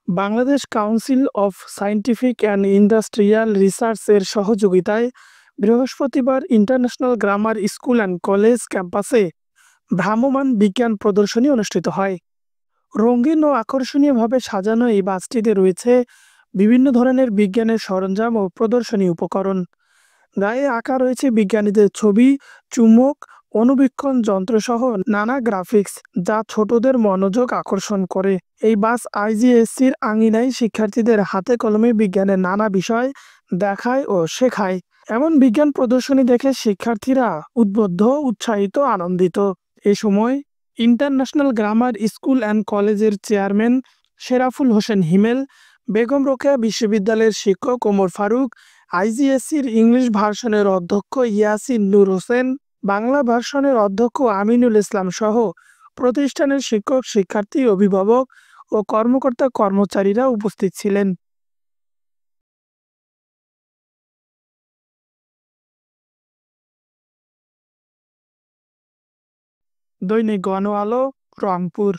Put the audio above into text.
Bangladesh council of scientific and industrial রিসার্চের সহযোগিতায় বৃহস্পতিবার international grammar school and college ক্যাম্পাসে ভ্রাম্যমাণ বিজ্ঞান প্রদর্শনী অনুষ্ঠিত হয়। রঙিন ও আকর্ষণীয়ভাবে সাজানো এই বাসটিতে রয়েছে বিভিন্ন ধরনের বিজ্ঞানের সরঞ্জাম ও প্রদর্শনী উপকরণ। গায়ে আঁকা রয়েছে বিজ্ঞানীদের ছবি, চুম্বক, অণুবীক্ষণ যন্ত্রসহ নানা গ্রাফিক্স, যা ছোটদের মনোযোগ আকর্ষণ করে। এই বাস আইজিএসসির আঙিনায় শিক্ষার্থীদের হাতে কলমে বিজ্ঞানের নানা বিষয় দেখায় ও শেখায়। এমন বিজ্ঞান প্রদর্শনী দেখে শিক্ষার্থীরা উদ্বুদ্ধ, উৎসাহিত, আনন্দিত। এ সময় ইন্টারন্যাশনাল গ্রামার স্কুল অ্যান্ড কলেজের চেয়ারম্যান শেরাফুল হোসেন হিমেল, বেগম রোকেয়া বিশ্ববিদ্যালয়ের শিক্ষক ওমর ফারুক, আইজিএসসির ইংলিশ ভার্সনের অধ্যক্ষ ইয়াসিন নূর হোসেন, বাংলা ভার্সনের অধ্যক্ষ আমিনুল ইসলাম সহ প্রতিষ্ঠানের শিক্ষক, শিক্ষার্থী, অভিভাবক ও কর্মকর্তা কর্মচারীরা উপস্থিত ছিলেন। দৈনিক গণ আলো, রংপুর।